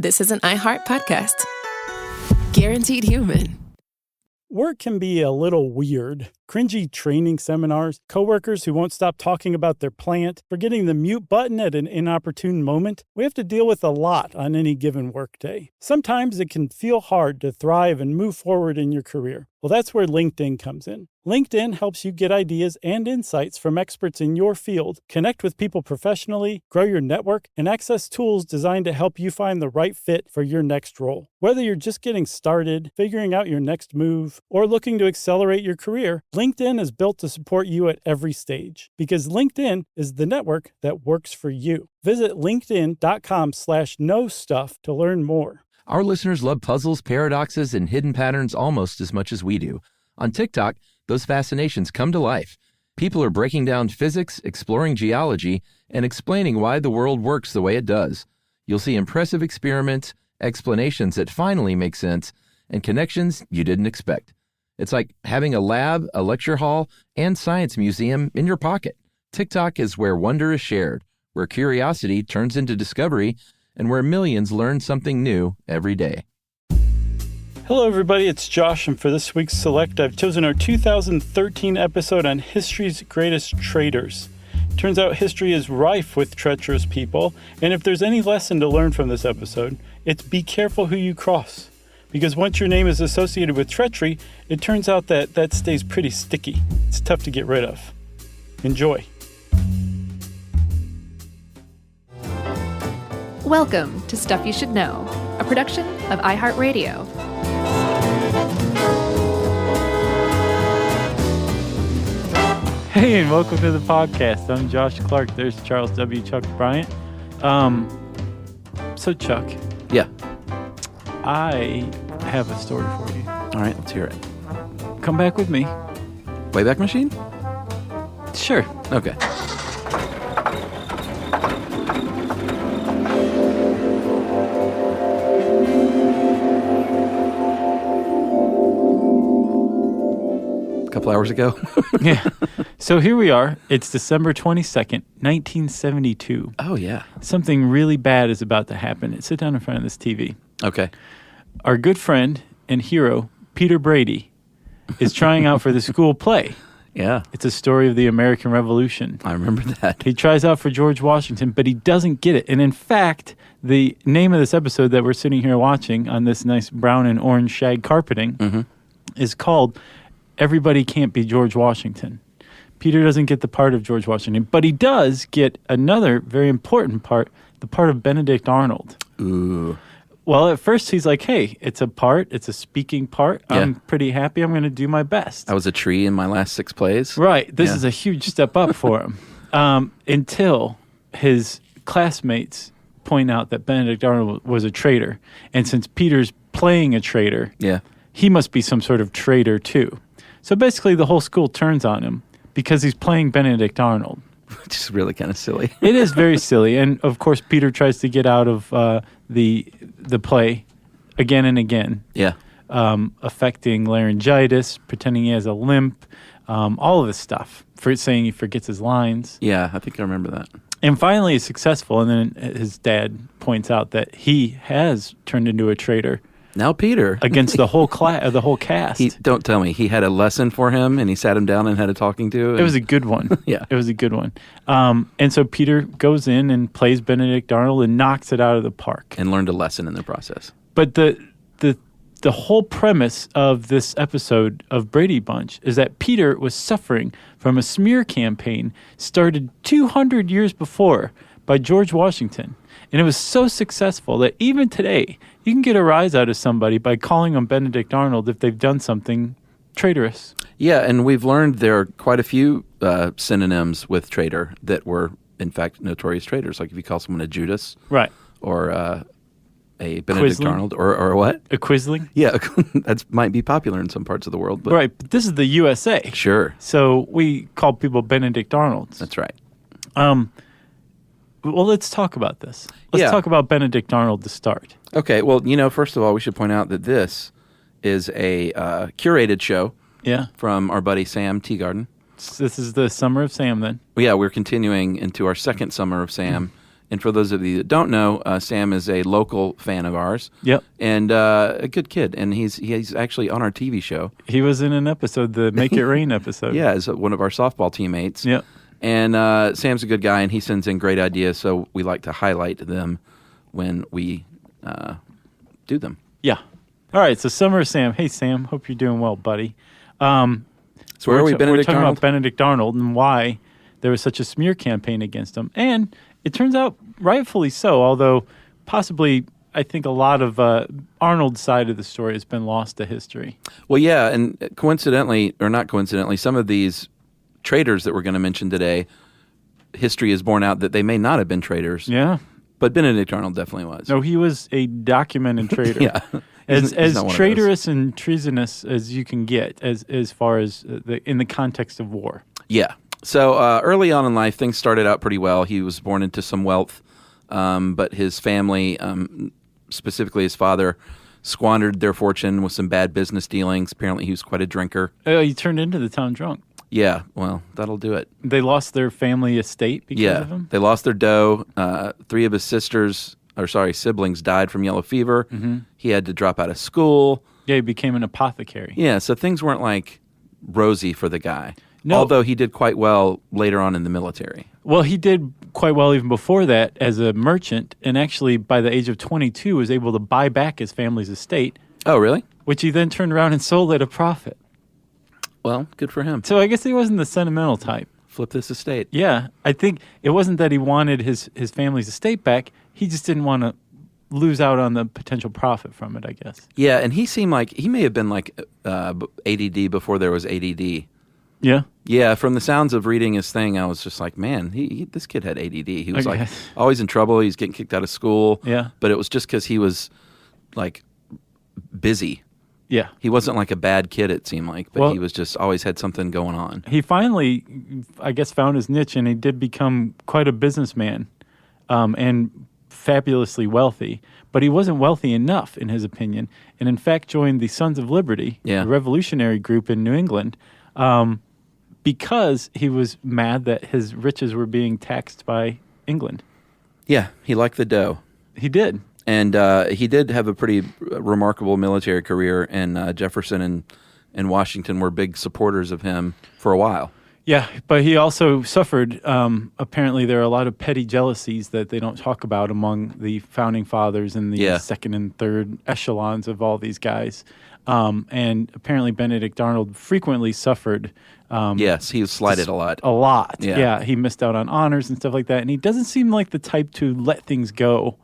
this is an iHeart podcast. Guaranteed human. Work can be a little weird. Cringy training seminars, coworkers who won't stop talking about their plant, forgetting the mute button at an inopportune moment. We have to deal with a lot on any given workday. Sometimes it can feel hard to thrive and move forward in your career. Well, that's where LinkedIn comes in. LinkedIn helps you get ideas and insights from experts in your field, connect with people professionally, grow your network, and access tools designed to help you find the right fit for your next role. Whether you're just getting started, figuring out your next move, or looking to accelerate your career, LinkedIn is built to support you at every stage because LinkedIn is the network that works for you. Visit linkedin.com/knowstuff to learn more. Our listeners love puzzles, paradoxes, and hidden patterns almost as much as we do. On TikTok, those fascinations come to life. People are breaking down physics, exploring geology, and explaining why the world works the way it does. You'll see impressive experiments, explanations that finally make sense, and connections you didn't expect. It's like having a lab, a lecture hall, and science museum in your pocket. TikTok is where wonder is shared, where curiosity turns into discovery, and where millions learn something new every day. Hello, everybody. It's Josh, and for this week's Select, I've chosen our 2013 episode on history's greatest traitors. Turns out history is rife with treacherous people, and if there's any lesson to learn from this episode, it's be careful who you cross. Because once your name is associated with treachery, it turns out that stays pretty sticky. It's tough to get rid of. Enjoy. Welcome to Stuff You Should Know, a production of iHeartRadio. Hey, and welcome to the podcast. I'm Josh Clark. There's Charles W. Chuck Bryant. So Chuck. Yeah. I have a story for you. All right, let's hear it. Come back with me. Wayback Machine? Sure. Okay. A couple hours ago. Yeah. So here we are. It's December 22nd, 1972. Oh, yeah. Something really bad is about to happen. Sit down in front of this TV. Okay. Our good friend and hero, Peter Brady, is trying out for the school play. Yeah. It's a story of the American Revolution. I remember that. He tries out for George Washington, but he doesn't get it. And in fact, the name of this episode that we're sitting here watching on this nice brown and orange shag carpeting is called Everybody Can't Be George Washington. Peter doesn't get the part of George Washington, but he does get another very important part, the part of Benedict Arnold. Ooh. Well, at first he's like, hey, it's a speaking part. Yeah. I'm pretty happy. I'm going to do my best. I was a tree in my last 6 plays. Right. This is a huge step up for him. Until his classmates point out that Benedict Arnold was a traitor. And since Peter's playing a traitor, he must be some sort of traitor too. So basically the whole school turns on him because he's playing Benedict Arnold. Which is really kind of silly. It is very silly. And, of course, Peter tries to get out of the play again and again. Yeah. Affecting laryngitis, pretending he has a limp, all of this stuff. For saying he forgets his lines. Yeah, I think I remember that. And finally he's successful, and then his dad points out that he has turned into a traitor. Now Peter. Against the whole the whole cast. Don't tell me. He had a lesson for him, and he sat him down and had a talking to. And... It was a good one. Yeah. It was a good one. And so Peter goes in and plays Benedict Arnold and knocks it out of the park. And learned a lesson in the process. But the whole premise of this episode of Brady Bunch is that Peter was suffering from a smear campaign started 200 years before by George Washington. And it was so successful that even today, you can get a rise out of somebody by calling them Benedict Arnold if they've done something traitorous. Yeah, and we've learned there are quite a few synonyms with traitor that were, in fact, notorious traitors. Like if you call someone a Judas. Right. Or a Benedict Quisling. Arnold. Or what? A Quisling. Yeah, that might be popular in some parts of the world. But right, but this is the USA. Sure. So we call people Benedict Arnolds. That's right. Well, let's talk about this. Let's talk about Benedict Arnold to start. Okay, well, first of all, we should point out that this is a curated show from our buddy Sam Teagarden. This is the Summer of Sam, then? Well, yeah, we're continuing into our second Summer of Sam, And for those of you that don't know, Sam is a local fan of ours. Yep. And a good kid. And he's actually on our TV show. He was in an episode, the Make It Rain episode. Yeah, as one of our softball teammates. Yep. And Sam's a good guy, and he sends in great ideas, so we like to highlight them when we do them. Yeah. All right, so Summer of Sam. Hey, Sam, hope you're doing well, buddy. So where are we, Benedict We're talking Arnold? about Benedict Arnold and why there was such a smear campaign against him. And it turns out rightfully so, although possibly I think a lot of Arnold's side of the story has been lost to history. Well, yeah, and coincidentally, or not coincidentally, some of these traitors that we're going to mention today, history has borne out that they may not have been traitors. Yeah. But Benedict Arnold definitely was. No, he was a documented traitor. Yeah. As not traitorous and treasonous as you can get as far as in the context of war. Yeah. So early on in life, things started out pretty well. He was born into some wealth, but his family, specifically his father, squandered their fortune with some bad business dealings. Apparently, he was quite a drinker. He turned into the town drunk. Yeah, well, that'll do it. They lost their family estate because of him? They lost their dough. 3 of his siblings died from yellow fever. Mm-hmm. He had to drop out of school. Yeah, he became an apothecary. Yeah, so things weren't like rosy for the guy. No. Although he did quite well later on in the military. Well, he did quite well even before that as a merchant, and actually by the age of 22 was able to buy back his family's estate. Oh, really? Which he then turned around and sold at a profit. Well, good for him. So I guess he wasn't the sentimental type. Flip this estate. Yeah, I think it wasn't that he wanted his family's estate back. He just didn't want to lose out on the potential profit from it, I guess. Yeah, and he seemed like he may have been like ADD before there was ADD. Yeah? Yeah, from the sounds of reading his thing, I was just like, man, this kid had ADD. He was Okay. like always in trouble. He's getting kicked out of school. Yeah. But it was just because he was like busy. Yeah. He wasn't like a bad kid, it seemed like, but Well, he was just always had something going on. He finally, I guess, found his niche, and he did become quite a businessman and fabulously wealthy. But he wasn't wealthy enough, in his opinion, and in fact joined the Sons of Liberty, a revolutionary group in New England, because he was mad that his riches were being taxed by England. Yeah, he liked the dough. He did. And he did have a pretty remarkable military career, and Jefferson and Washington were big supporters of him for a while. Yeah, but he also suffered, apparently there are a lot of petty jealousies that they don't talk about among the founding fathers and the second and third echelons of all these guys. And apparently Benedict Arnold frequently suffered. Yes, he was slighted a lot. A lot. Yeah. Yeah, he missed out on honors and stuff like that. And he doesn't seem like the type to let things go,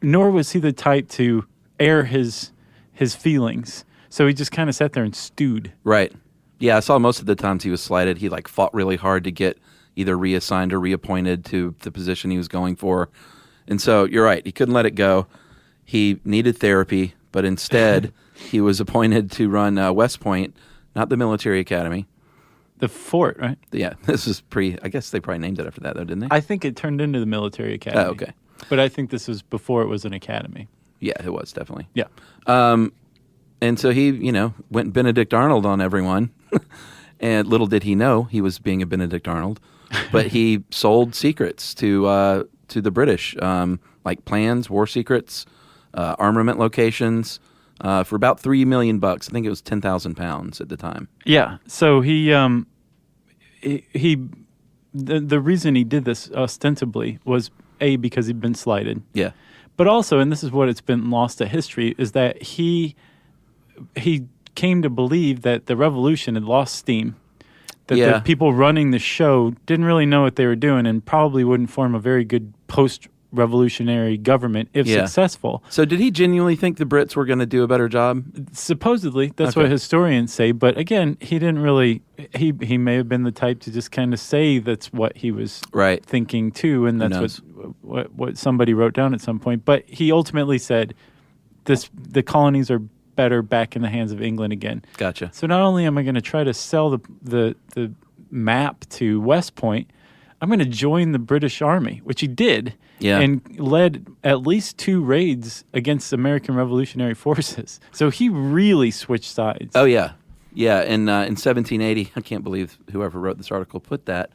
nor was he the type to air his feelings. So he just kind of sat there and stewed. Right. Yeah, I saw most of the times he was slighted. He like fought really hard to get either reassigned or reappointed to the position he was going for. And so you're right. He couldn't let it go. He needed therapy, but instead he was appointed to run West Point, not the military academy. The fort, right? Yeah, this is I guess they probably named it after that, though, didn't they? I think it turned into the military academy. Oh, okay. But I think this was before it was an academy. Yeah, it was, definitely. Yeah. And so he, went Benedict Arnold on everyone. And little did he know he was being a Benedict Arnold. But he sold secrets to the British, like plans, war secrets, armament locations, for about $3 million. I think it was 10,000 pounds at the time. Yeah. So the reason he did this ostensibly was because he'd been slighted. Yeah. But also, and this is what it's been lost to history, is that he came to believe that the revolution had lost steam, that the people running the show didn't really know what they were doing and probably wouldn't form a very good post-revolutionary government if successful. So did he genuinely think the Brits were going to do a better job? Supposedly, that's what historians say. But again, he didn't really, he may have been the type to just kind of say that's what he was thinking too, and that's what somebody wrote down at some point. But he ultimately said, the colonies are better back in the hands of England again. Gotcha. So not only am I going to try to sell the map to West Point, I'm going to join the British Army, which he did, and led at least 2 raids against American Revolutionary Forces. So he really switched sides. Oh, yeah. Yeah, in 1780, I can't believe whoever wrote this article put that.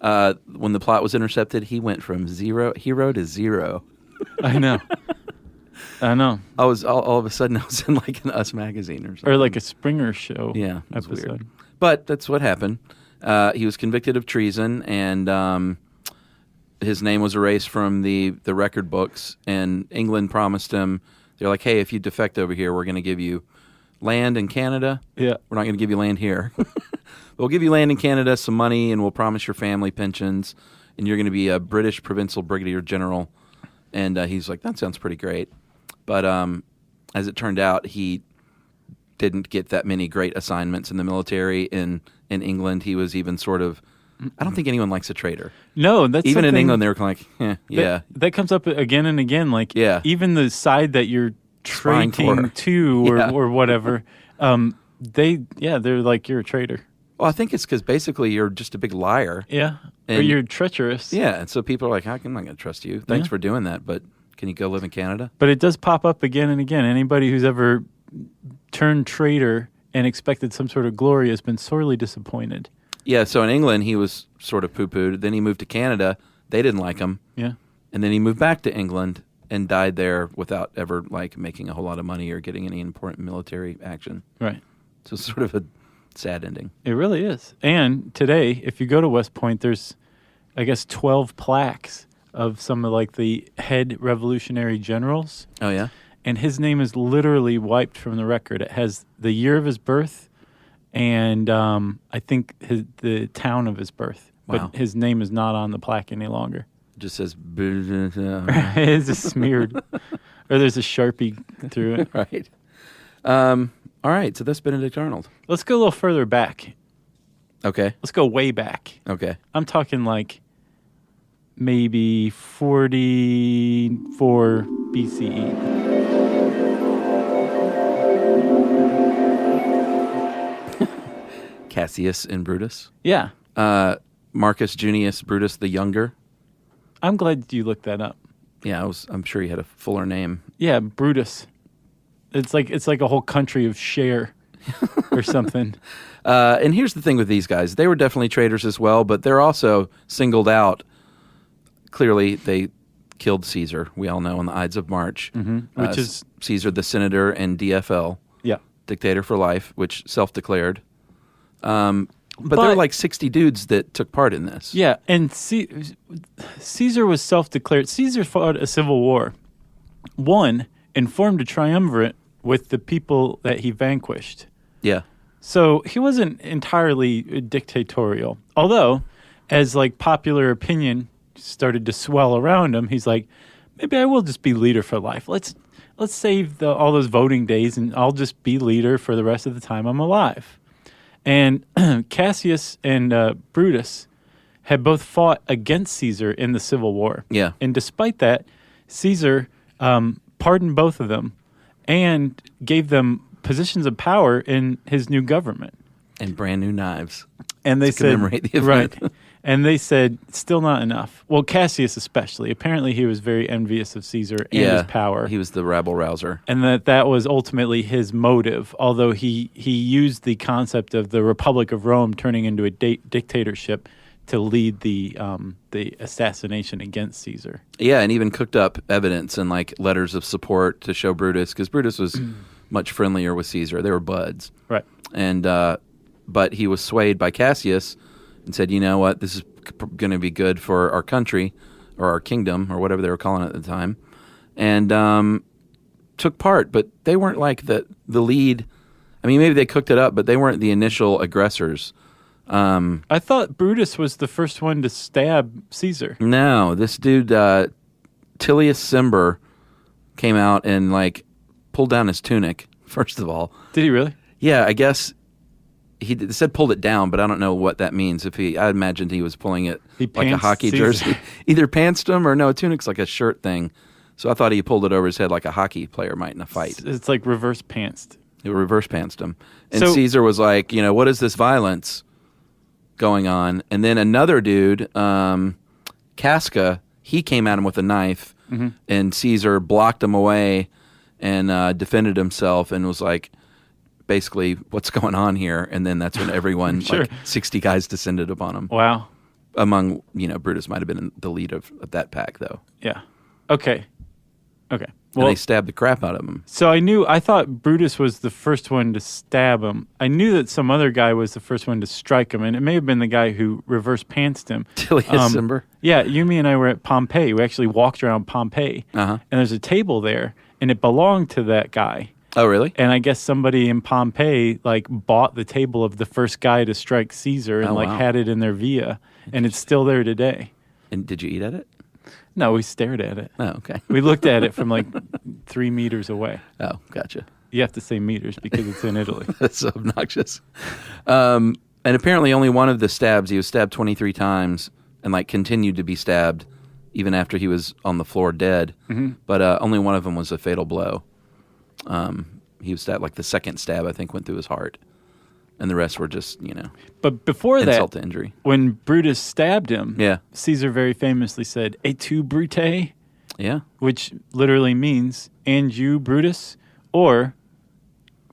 when the plot was intercepted, he went from hero to zero. I know. I was all of a sudden I was in like an Us magazine or something. Or like a Springer show episode. Weird. But that's what happened. He was convicted of treason, and his name was erased from the record books, and England promised him, they're like, hey, if you defect over here, we're going to give you land in Canada. Yeah. We're not going to give you land here. We'll give you land in Canada, some money, and we'll promise your family pensions, and you're going to be a British provincial brigadier general. And he's like, that sounds pretty great. But as it turned out, he didn't get that many great assignments in the military in England. He was even sort of, I don't think anyone likes a traitor. No, that's even in England, they were kind of like, yeah. That comes up again and again. Like, even the side that you're traiting to or whatever, they're like, you're a traitor. Well, I think it's because basically you're just a big liar. Yeah, or you're treacherous. Yeah, and so people are like, I'm not going to trust you. Thanks for doing that, but can you go live in Canada? But it does pop up again and again. Anybody who's ever turned traitor and expected some sort of glory has been sorely disappointed. Yeah, so in England, he was sort of poo-pooed. Then he moved to Canada. They didn't like him. Yeah. And then he moved back to England and died there without ever like making a whole lot of money or getting any important military action. Right. So it's sort of a sad ending. It really is. And today, if you go to West Point, there's, I guess, 12 plaques of some of like the head revolutionary generals. Oh, yeah? And his name is literally wiped from the record. It has the year of his birth and I think the town of his birth. Wow. But his name is not on the plaque any longer. It just says... It's just smeared. Or there's a Sharpie through it. Right. All right, so that's Benedict Arnold. Let's go a little further back. Okay. Let's go way back. Okay. I'm talking like maybe 44 BCE. Cassius and Brutus. Yeah. Marcus Junius Brutus the Younger. I'm glad you looked that up. Yeah, I'm sure he had a fuller name. Yeah, Brutus. It's like a whole country of share or something. And here's the thing with these guys. They were definitely traitors as well, but they're also singled out. Clearly, they killed Caesar, we all know, on the Ides of March. Mm-hmm. Which is... Caesar the Senator and DFL. Yeah. Dictator for life, which self-declared. But there were like 60 dudes that took part in this. Yeah, and Caesar was self-declared. Caesar fought a civil war, won, and formed a triumvirate with the people that he vanquished. Yeah. So he wasn't entirely dictatorial. Although, as like popular opinion started to swell around him, he's like, maybe I will just be leader for life. Let's save all those voting days, and I'll just be leader for the rest of the time I'm alive. And Cassius and Brutus had both fought against Caesar in the Civil War. Yeah. And despite that, Caesar pardoned both of them and gave them positions of power in his new government. And brand new knives. And they said, commemorate the event. Right. And they said, still not enough. Well, Cassius especially. Apparently he was very envious of Caesar and his power. He was the rabble rouser. And that was ultimately his motive, although he used the concept of the Republic of Rome turning into a dictatorship to lead the assassination against Caesar. Yeah, and even cooked up evidence and like letters of support to show Brutus, because Brutus was much friendlier with Caesar. They were buds. Right. And but he was swayed by Cassius and said, you know what, this is going to be good for our country or our kingdom or whatever they were calling it at the time, and took part. But they weren't like the lead. I mean, maybe they cooked it up, but they weren't the initial aggressors. I thought Brutus was the first one to stab Caesar. No, this dude, Tillius Cimber, came out and like pulled down his tunic, first of all. Did he really? Yeah, I guess he said pulled it down, but I don't know what that means. I imagined he was pulling it like a hockey jersey. Either pantsed him or no, tunic's like a shirt thing. So I thought he pulled it over his head like a hockey player might in a fight. It's like reverse pantsed. He reverse pantsed him. And so, Caesar was like, you know, what is this violence going on? And then another dude, Casca, he came at him with a knife, and Caesar blocked him away and defended himself and was like, basically, what's going on here? And then that's when everyone, sure. like 60 guys descended upon him. Wow. among, Brutus might have been the lead of that pack, though. Yeah. Okay. And Well, they stabbed the crap out of him. so I thought Brutus was the first one to stab him. I knew that some other guy was the first one to strike him, and it may have been the guy who reverse pantsed him. Tilius Cimber? Yeah, Yumi and I were at Pompeii. We actually walked around Pompeii, and there's a table there, and it belonged to that guy. Oh, really? And I guess somebody in Pompeii bought the table of the first guy to strike Caesar and wow. had it in their via, and it's still there today. And did you eat at it? No, we stared at it. Oh, okay. We looked at it from 3 meters away. Oh, gotcha. You have to say meters because it's in Italy. That's so obnoxious. And apparently only one of the stabs, he was stabbed 23 times and continued to be stabbed even after he was on the floor dead. Mm-hmm. But only one of them was a fatal blow. He was stabbed, the second stab, I think, went through his heart. And the rest were just, But before insult that, to injury. When Brutus stabbed him, Yeah. Caesar very famously said, "Et tu, Brute?" Yeah. Which literally means, "And you, Brutus?" Or,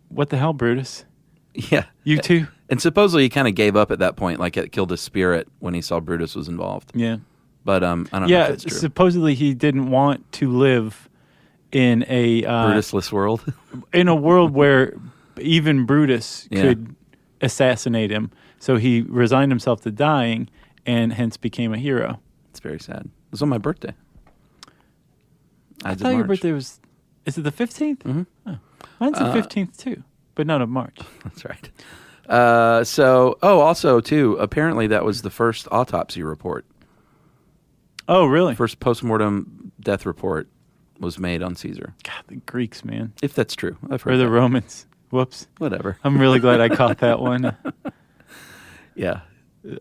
"What the hell, Brutus? Yeah. You too?" And supposedly he kind of gave up at that point, it killed his spirit when he saw Brutus was involved. Yeah. But I don't know if Yeah, that's true. supposedly he didn't want to live in a... Brutusless world? in a world where even Brutus Yeah. could assassinate him. So he resigned himself to dying and hence became a hero. It's very sad. It was on my birthday. I thought your birthday was... Is it the 15th? Mm-hmm. Oh. Mine's the 15th too, but not of March. That's right. Also, too, apparently that was the first autopsy report. Oh, really? First postmortem death report was made on Caesar. God, the Greeks, man. If that's true. I've heard Or the that. Romans. Whoops. Whatever. I'm really glad I caught that one. Yeah.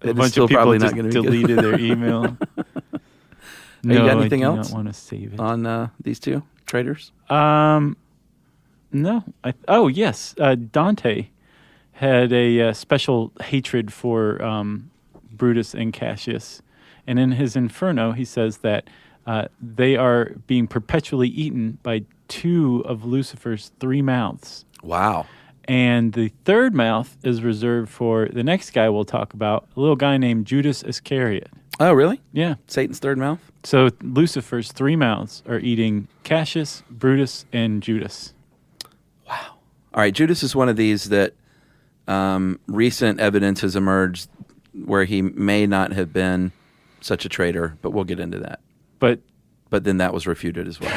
A bunch of people just deleted their email. You got anything I do else not want to save it. on these two traitors? No. Yes. Dante had a special hatred for Brutus and Cassius. And in his Inferno, he says that they are being perpetually eaten by 2 of Lucifer's 3 mouths. Wow. And the third mouth is reserved for the next guy we'll talk about, a little guy named Judas Iscariot. Oh, really? Yeah. Satan's third mouth? So Lucifer's 3 mouths are eating Cassius, Brutus, and Judas. Wow. All right, Judas is one of these that recent evidence has emerged where he may not have been such a traitor, but we'll get into that. But then that was refuted as well.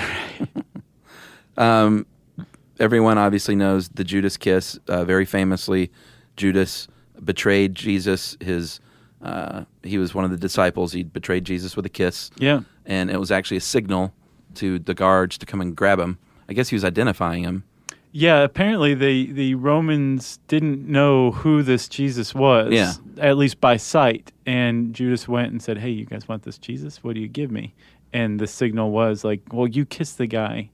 Everyone obviously knows the Judas kiss. Very famously, Judas betrayed Jesus. He was one of the disciples. He betrayed Jesus with a kiss. yeah. And it was actually a signal to the guards to come and grab him. I guess he was identifying him. Yeah, apparently the Romans didn't know who this Jesus was, Yeah. at least by sight. And Judas went and said, "Hey, you guys want this Jesus? What do you give me?" And the signal was well, you kiss the guy.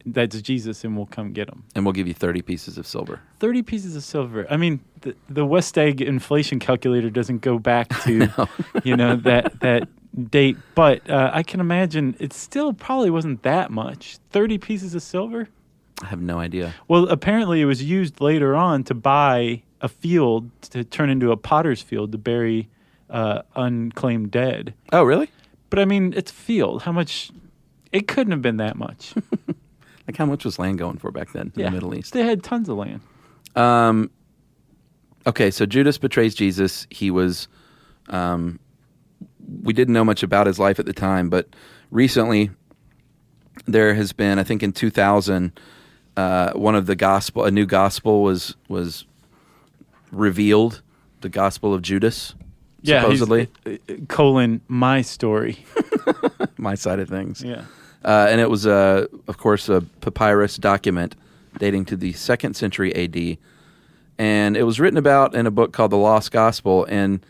That's Jesus, and we'll come get him. And we'll give you 30 pieces of silver. 30 pieces of silver. I mean, the West Egg inflation calculator doesn't go back to, that date. But I can imagine it still probably wasn't that much. 30 pieces of silver? I have no idea. Well, apparently it was used later on to buy a field to turn into a potter's field to bury unclaimed dead. Oh, really? But I mean, it's a field. How much? It couldn't have been that much. How much was land going for back then in the Middle East? They had tons of land. Okay, so Judas betrays Jesus. He was, we didn't know much about his life at the time, but recently there has been, I think in 2000, a new gospel was revealed, the Gospel of Judas, supposedly. My story. My side of things. Yeah. And it was, of course, a papyrus document dating to the 2nd century A.D., and it was written about in a book called The Lost Gospel, and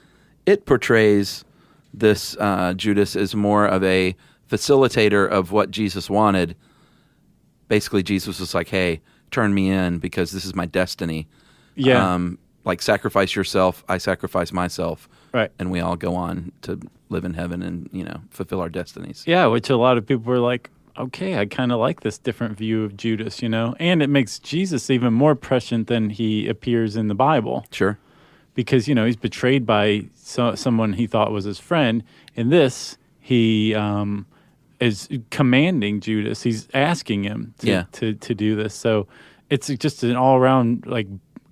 it portrays this Judas as more of a facilitator of what Jesus wanted. Basically, Jesus was like, hey, turn me in because this is my destiny. Yeah. Sacrifice yourself, I sacrifice myself. Right. And we all go on to live in heaven and, fulfill our destinies. Yeah, which a lot of people were like, okay, I kind of like this different view of Judas, and it makes Jesus even more prescient than he appears in the Bible. Sure. because, he's betrayed by someone he thought was his friend. In this, he is commanding Judas. He's asking him to do this. So it's just an all-around,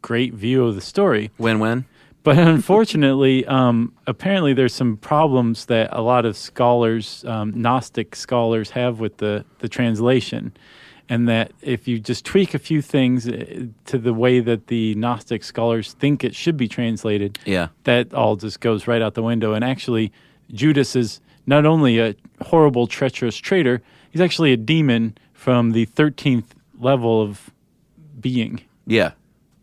great view of the story. Win-win. But unfortunately, apparently there's some problems that a lot of scholars, Gnostic scholars, have with the translation. And that if you just tweak a few things to the way that the Gnostic scholars think it should be translated, that all just goes right out the window. And actually, Judas is not only a horrible, treacherous traitor, he's actually a demon from the 13th level of being. Yeah.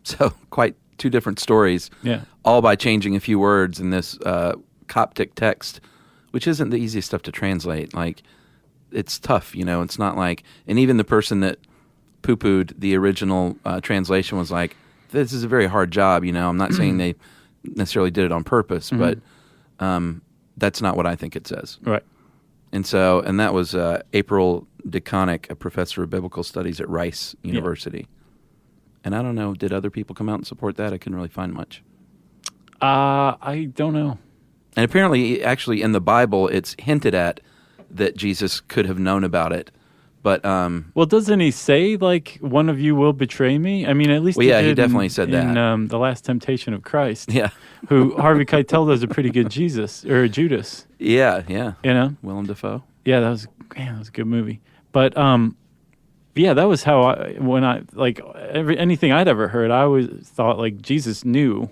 So quite two different stories. Yeah. All by changing a few words in this Coptic text, which isn't the easiest stuff to translate. It's tough, It's not like, and even the person that poo-pooed the original translation was like, this is a very hard job, I'm not saying they necessarily did it on purpose, but that's not what I think it says. Right. And that was April DeConnick, a professor of biblical studies at Rice University. Yeah. And I don't know, did other people come out and support that? I couldn't really find much. I don't know. And apparently, actually, in the Bible, it's hinted at that Jesus could have known about it. But well, doesn't he say, one of you will betray me? I mean, at least he definitely said that. In The Last Temptation of Christ. Yeah. Who Harvey Keitel does a pretty good Judas. Yeah. Willem Dafoe. Yeah, that was a good movie. But that was how anything I'd ever heard, I always thought Jesus knew.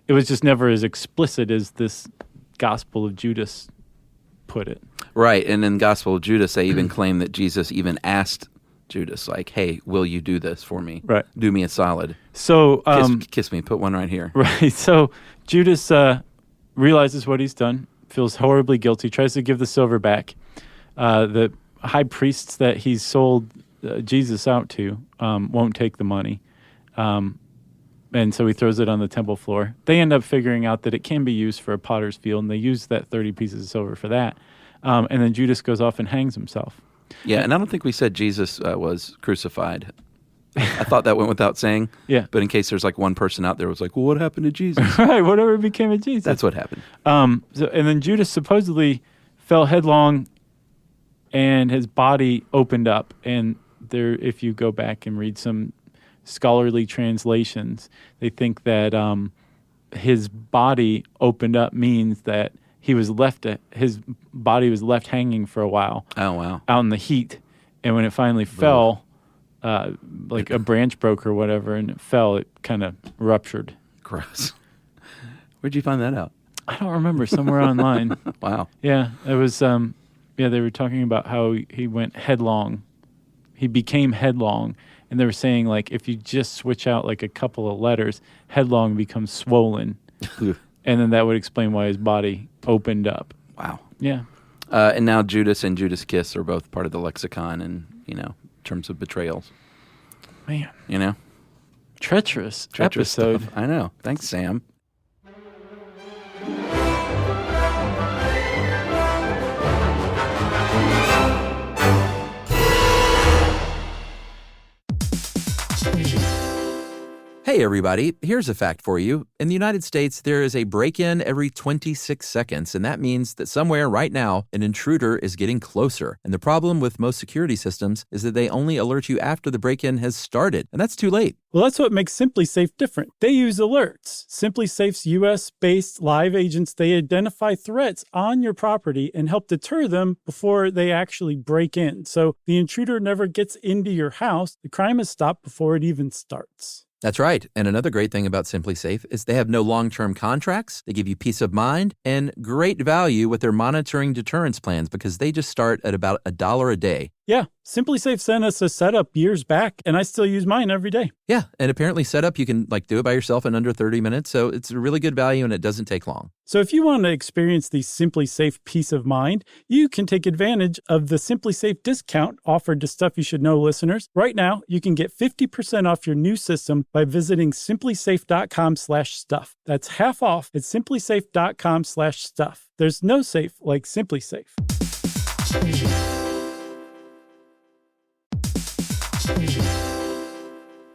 It was just never as explicit as this Gospel of Judas put it. Right, and in Gospel of Judas, they even claim that Jesus even asked Judas, hey, will you do this for me? Right. Do me a solid. So kiss me, put one right here. Right, so Judas realizes what he's done, feels horribly guilty, tries to give the silver back. The high priests that he's sold Jesus out to won't take the money. And so he throws it on the temple floor. They end up figuring out that it can be used for a potter's field, and they use that 30 pieces of silver for that. And then Judas goes off and hangs himself. Yeah, and I don't think we said Jesus was crucified. I thought that went without saying. Yeah. But in case there's one person out there who was like, well, what happened to Jesus? Right, whatever became of Jesus. That's what happened. And then Judas supposedly fell headlong, and his body opened up. And there, if you go back and read some scholarly translations, they think that his body opened up means that his body was left hanging for a while. Oh, wow. Out in the heat. And when it finally fell, a branch broke or whatever, and it fell, it kind of ruptured. Gross. Where'd you find that out? I don't remember, somewhere online. Wow. Yeah, it was, they were talking about how he went headlong. He became headlong. And they were saying, if you just switch out, a couple of letters, headlong becomes swollen. And then that would explain why his body opened up. Wow. Yeah. And now Judas and Judas Kiss are both part of the lexicon in terms of betrayals. Man. Treacherous episode. Stuff. I know. Thanks, Sam. Hey everybody, here's a fact for you. In the United States, there is a break-in every 26 seconds, and that means that somewhere right now, an intruder is getting closer. And the problem with most security systems is that they only alert you after the break-in has started, and that's too late. Well, that's what makes SimpliSafe different. They use alerts. SimpliSafe's U.S.-based live agents, they identify threats on your property and help deter them before they actually break in. So the intruder never gets into your house. The crime is stopped before it even starts. That's right. And another great thing about SimpliSafe is they have no long-term contracts. They give you peace of mind and great value with their monitoring deterrence plans because they just start at about $1 a day. Yeah, SimpliSafe sent us a setup years back, and I still use mine every day. Yeah, and apparently setup, you can do it by yourself in under 30 minutes, so it's a really good value and it doesn't take long. So if you want to experience the SimpliSafe peace of mind, you can take advantage of the SimpliSafe discount offered to Stuff You Should Know listeners. Right now, you can get 50% off your new system by visiting simplisafe.com/stuff. That's half off at simplisafe.com/stuff. There's no safe like SimpliSafe.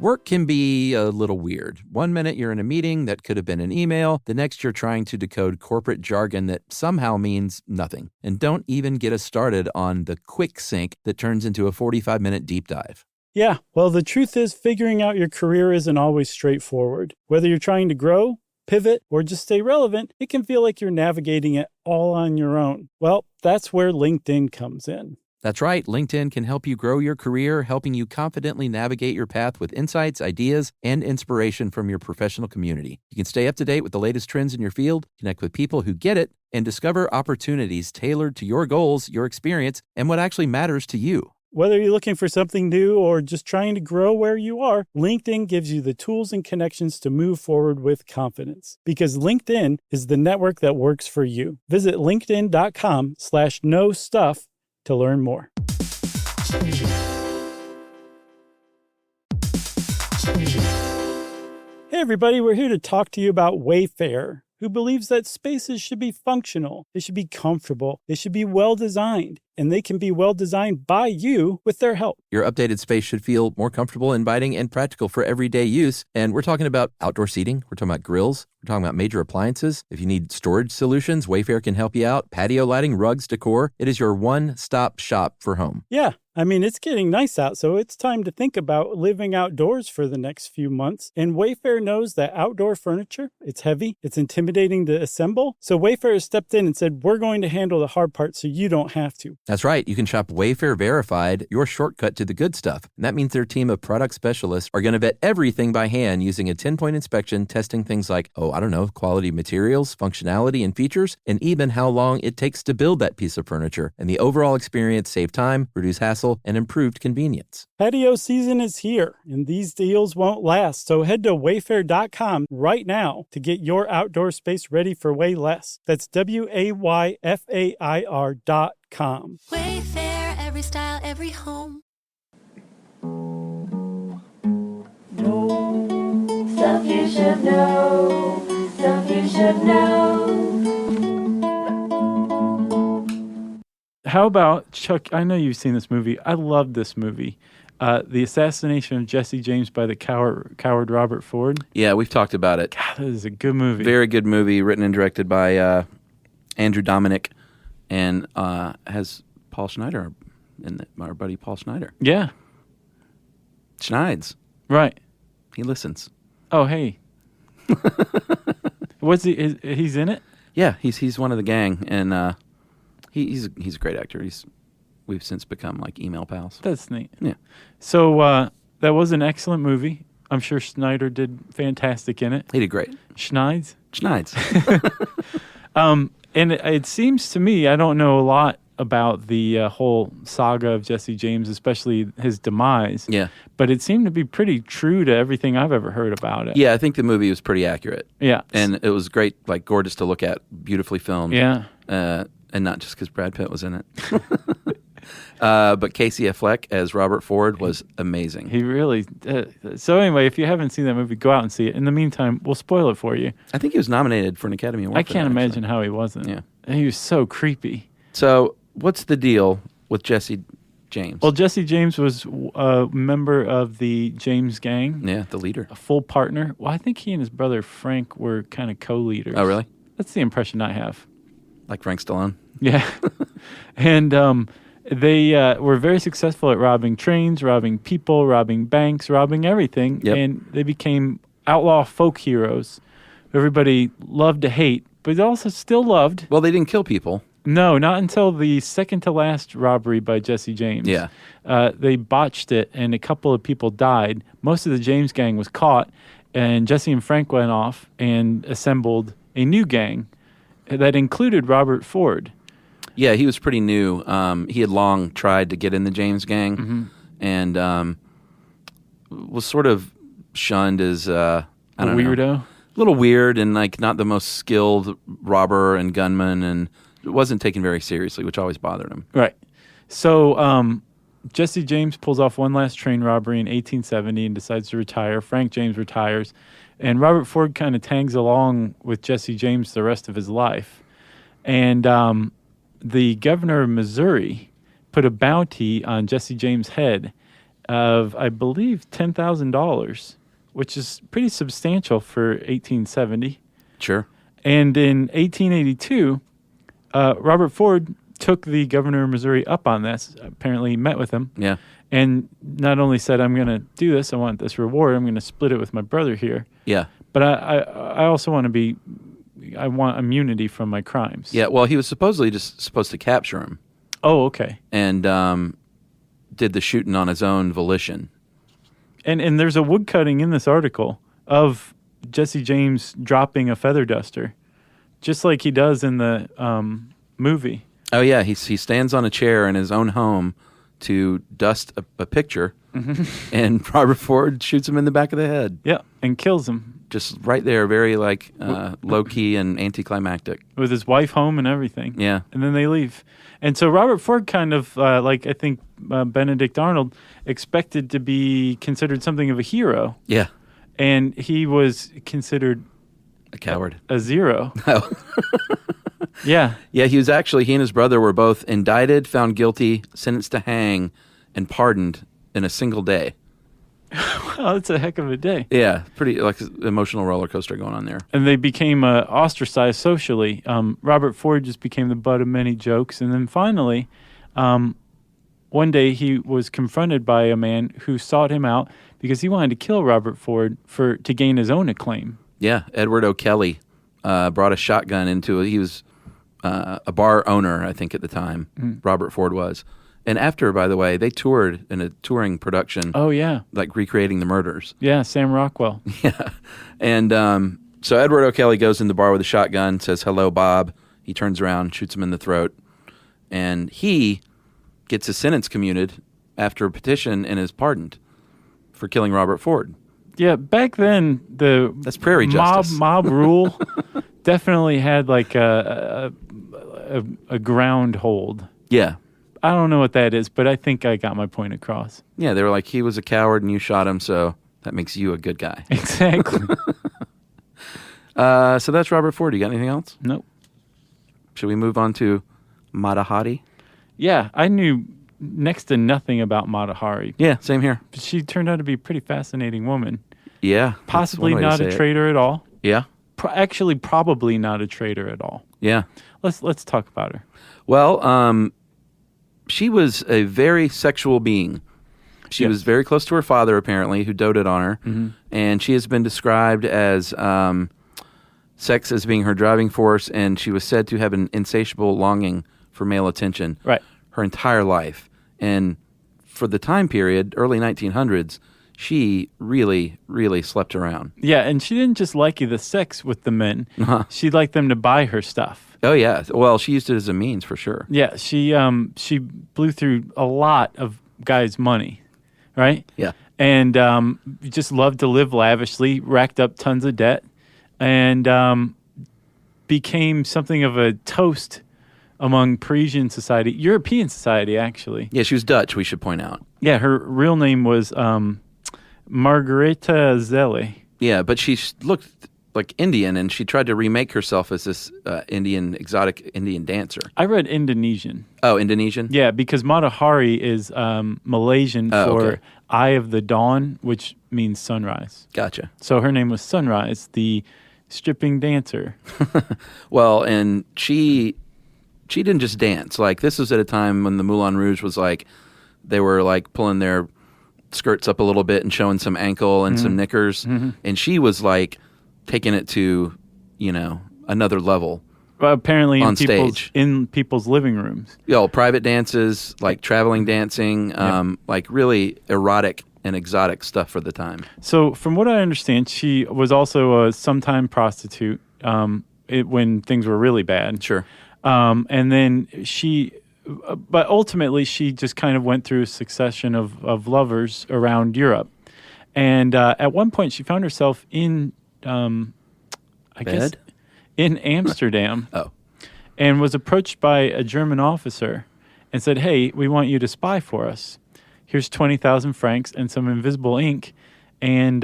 Work can be a little weird. One minute you're in a meeting that could have been an email. The next you're trying to decode corporate jargon that somehow means nothing. And don't even get us started on the quick sync that turns into a 45-minute deep dive. Yeah, well, the truth is figuring out your career isn't always straightforward. Whether you're trying to grow, pivot, or just stay relevant, it can feel like you're navigating it all on your own. Well, that's where LinkedIn comes in. That's right. LinkedIn can help you grow your career, helping you confidently navigate your path with insights, ideas, and inspiration from your professional community. You can stay up to date with the latest trends in your field, connect with people who get it, and discover opportunities tailored to your goals, your experience, and what actually matters to you. Whether you're looking for something new or just trying to grow where you are, LinkedIn gives you the tools and connections to move forward with confidence. Because LinkedIn is the network that works for you. Visit linkedin.com/knowstuff to learn more. Hey everybody, we're here to talk to you about Wayfair, who believes that spaces should be functional, they should be comfortable, they should be well designed, and they can be well designed by you with their help. Your updated space should feel more comfortable, inviting, and practical for everyday use. And we're talking about outdoor seating. We're talking about grills. We're talking about major appliances. If you need storage solutions, Wayfair can help you out. Patio lighting, rugs, decor. It is your one-stop shop for home. Yeah. I mean, it's getting nice out, so it's time to think about living outdoors for the next few months. And Wayfair knows that outdoor furniture, it's heavy, it's intimidating to assemble. So Wayfair has stepped in and said, we're going to handle the hard part so you don't have to. That's right. You can shop Wayfair Verified, your shortcut to the good stuff. And that means their team of product specialists are going to vet everything by hand using a 10-point inspection, testing things like, quality materials, functionality, and features, and even how long it takes to build that piece of furniture. And the overall experience save time, reduce hassle, and improved convenience. Patio season is here, and these deals won't last. So head to wayfair.com right now to get your outdoor space ready for way less. That's WAYFAIR.com. Wayfair, every style, every home. Stuff you should know. Stuff you should know. How about, Chuck, I know you've seen this movie. I love this movie. The Assassination of Jesse James by the coward Robert Ford. Yeah, we've talked about it. God, that is a good movie. Very good movie, written and directed by Andrew Dominic, and has Paul Schneider in it, our buddy Paul Schneider. Yeah. Schneids. Right. He listens. Oh, hey. What's he? He's in it? Yeah, he's one of the gang, and he's a great actor. We've since become like email pals. That's neat. Yeah. So that was an excellent movie. I'm sure Schneider did fantastic in it. He did great. Schneids. And it seems to me, I don't know a lot about the whole saga of Jesse James, especially his demise. Yeah. But it seemed to be pretty true to everything I've ever heard about it. Yeah, I think the movie was pretty accurate. Yeah. And it was great, like gorgeous to look at, beautifully filmed. Yeah. And not just because Brad Pitt was in it. But Casey Affleck as Robert Ford was amazing. He really so anyway, if you haven't seen that movie, go out and see it. In the meantime, we'll spoil it for you. I think he was nominated for an Academy Award. I can't imagine how he wasn't. Yeah. He was so creepy. So what's the deal with Jesse James? Well, Jesse James was a member of the James gang. Yeah, the leader. A full partner. Well, I think he and his brother Frank were kind of co-leaders. Oh, really? That's the impression I have. Like Frank Stallone? Yeah. And they were very successful at robbing trains, robbing people, robbing banks, robbing everything. Yep. And they became outlaw folk heroes. Everybody loved to hate, but they also still loved. Well, they didn't kill people. No, not until the second to last robbery by Jesse James. Yeah. They botched it, and a couple of people died. Most of the James gang was caught, and Jesse and Frank went off and assembled a new gang that included Robert Ford. Yeah, he was pretty new. He had long tried to get in the James gang, and was sort of shunned as I don't know, weirdo. A little weird, and like not the most skilled robber and gunman, and it wasn't taken very seriously, which always bothered him. Right. So Jesse James pulls off one last train robbery in 1870 and decides to retire. Frank James retires. And Robert Ford kind of tags along with Jesse James the rest of his life. And the governor of Missouri put a bounty on Jesse James' head of, I believe, $10,000, which is pretty substantial for 1870. Sure. And in 1882, Robert Ford took the governor of Missouri up on this. Apparently, he met with him. Yeah. And not only said, I'm going to do this, I want this reward, I'm going to split it with my brother here. Yeah. But I also want I want immunity from my crimes. Yeah, well, he was supposedly just supposed to capture him. Oh, okay. And did the shooting on his own volition. And there's a woodcutting in this article of Jesse James dropping a feather duster, just like he does in the movie. Oh, yeah, he stands on a chair in his own home to dust a picture, and Robert Ford shoots him in the back of the head. Yeah, and kills him. Just right there, very low-key and anticlimactic. With his wife home and everything. Yeah. And then they leave. And so Robert Ford kind of, I think Benedict Arnold, expected to be considered something of a hero. Yeah. And he was considered a coward. A zero. Oh. Yeah. Yeah, he and his brother were both indicted, found guilty, sentenced to hang, and pardoned in a single day. Wow, that's a heck of a day. Yeah, pretty emotional roller coaster going on there. And they became ostracized socially. Robert Ford just became the butt of many jokes. And then finally, one day he was confronted by a man who sought him out because he wanted to kill Robert Ford to gain his own acclaim. Yeah, Edward O'Kelly brought a shotgun he was a bar owner, I think, at the time. Robert Ford was. And after, by the way, they toured in a touring production. Oh, yeah. Like recreating the murders. Yeah, Sam Rockwell. Yeah. And so Edward O'Kelly goes in the bar with a shotgun, says, "Hello, Bob." He turns around, shoots him in the throat. And he gets his sentence commuted after a petition and is pardoned for killing Robert Ford. Yeah, back then, that's prairie justice. Mob rule definitely had like a ground hold. Yeah. I don't know what that is, but I think I got my point across. Yeah, they were like, he was a coward and you shot him, so that makes you a good guy. Exactly. So that's Robert Ford. You got anything else? Nope. Should we move on to Mata Hari? Yeah, I knew next to nothing about Mata Hari. Yeah, same here. But she turned out to be a pretty fascinating woman. Yeah. Possibly not a traitor at all. Yeah. Actually, probably not a traitor at all. Yeah. Let's talk about her. Well, she was a very sexual being. She was very close to her father, apparently, who doted on her. Mm-hmm. And she has been described as sex as being her driving force, and she was said to have an insatiable longing for male attention her entire life. And for the time period, early 1900s, she really, really slept around. Yeah, and she didn't just like the sex with the men. She liked them to buy her stuff. Oh, yeah. Well, she used it as a means, for sure. Yeah, she blew through a lot of guys' money, right? Yeah. And just loved to live lavishly, racked up tons of debt, and became something of a toast among Parisian society, European society, actually. Yeah, she was Dutch, we should point out. Yeah, her real name was Margaretha Zelle. Yeah, but she looked like Indian, and she tried to remake herself as this exotic Indian dancer. I read Indonesian. Oh, Indonesian? Yeah, because Mata Hari is Malaysian for Eye of the Dawn, which means sunrise. Gotcha. So her name was Sunrise, the stripping dancer. Well, and she didn't just dance. Like, this was at a time when the Moulin Rouge was like, they were like pulling their skirts up a little bit and showing some ankle and some knickers. Mm-hmm. And she was like taking it to, another level. Well, apparently on stage. In people's living rooms. Private dances, like traveling dancing, like really erotic and exotic stuff for the time. So from what I understand, she was also a sometime prostitute when things were really bad. Sure. And then but ultimately she just kind of went through a succession of lovers around Europe. And at one point she found herself in, guess, in Amsterdam. Oh. And was approached by a German officer and said, "Hey, we want you to spy for us. Here's 20,000 francs and some invisible ink, and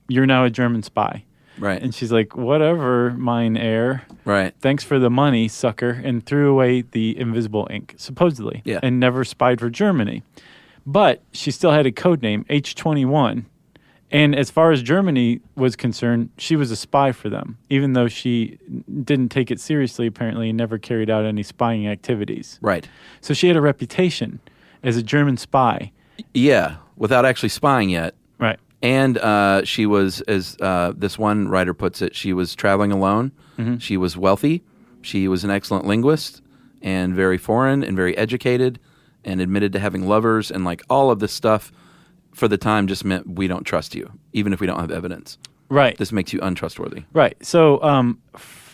you're now a German spy." Right. And she's like, "Whatever, mine Herr. Right. Thanks for the money, sucker," and threw away the invisible ink, supposedly. Yeah. And never spied for Germany. But she still had a code name, H21. And as far as Germany was concerned, she was a spy for them, even though she didn't take it seriously, apparently, and never carried out any spying activities. Right. So she had a reputation as a German spy. Yeah, without actually spying yet. Right. And she was, as this one writer puts it, she was traveling alone. Mm-hmm. She was wealthy. She was an excellent linguist and very foreign and very educated and admitted to having lovers, and like all of this stuff for the time just meant we don't trust you, even if we don't have evidence. Right. This makes you untrustworthy. Right. So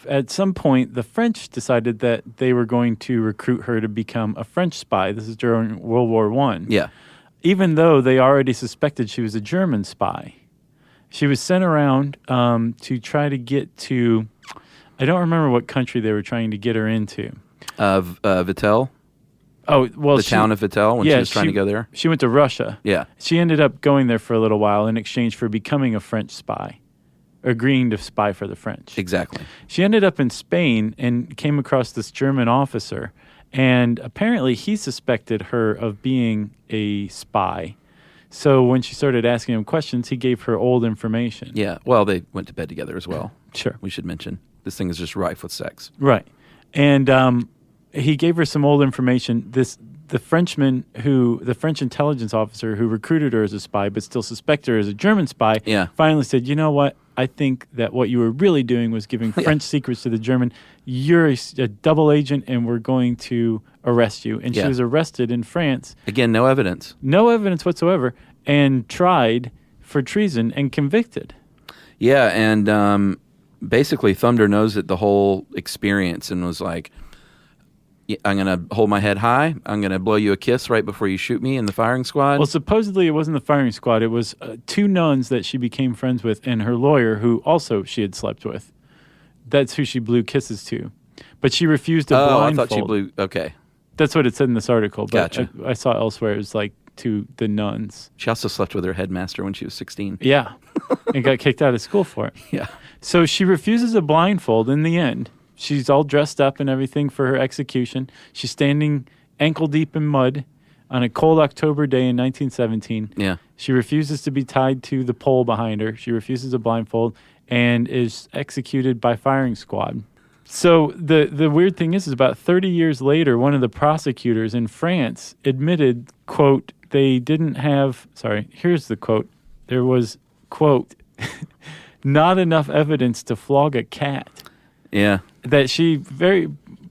at some point, the French decided that they were going to recruit her to become a French spy. This is during World War I. Yeah. Even though they already suspected she was a German spy. She was sent around to try to get to, I don't remember what country they were trying to get her into. Vittel? Oh, well, the town of Vittel when she was trying to go there? She went to Russia. Yeah. She ended up going there for a little while in exchange for becoming a French spy, agreeing to spy for the French. Exactly. She ended up in Spain and came across this German officer, and apparently he suspected her of being a spy. So when she started asking him questions, he gave her old information. Yeah. Well, they went to bed together as well. Sure. We should mention. This thing is just rife with sex. Right. And he gave her some old information. The French intelligence officer who recruited her as a spy but still suspected her as a German spy, finally said, you know what? I think that what you were really doing was giving French secrets to the German. You're a double agent, and we're going to arrest you. And she was arrested in France. Again, no evidence. No evidence whatsoever, and tried for treason and convicted. Yeah, and basically thumbed her nose at the whole experience and was like, I'm going to hold my head high. I'm going to blow you a kiss right before you shoot me in the firing squad. Well, supposedly it wasn't the firing squad. It was two nuns that she became friends with and her lawyer, who also she had slept with. That's who she blew kisses to. But she refused to blindfold. I thought she blew... Okay. That's what it said in this article. But Gotcha. I saw elsewhere it was like to the nuns. She also slept with her headmaster when she was 16. Yeah. And got kicked out of school for it. Yeah. So she refuses a blindfold in the end. She's all dressed up and everything for her execution. She's standing ankle deep in mud on a cold October day in 1917. Yeah. She refuses to be tied to the pole behind her. She refuses a blindfold and is executed by firing squad. So the weird thing is about 30 years later, one of the prosecutors in France admitted, quote, they didn't have, here's the quote. There was, quote, not enough evidence to flog a cat. Yeah. That she very,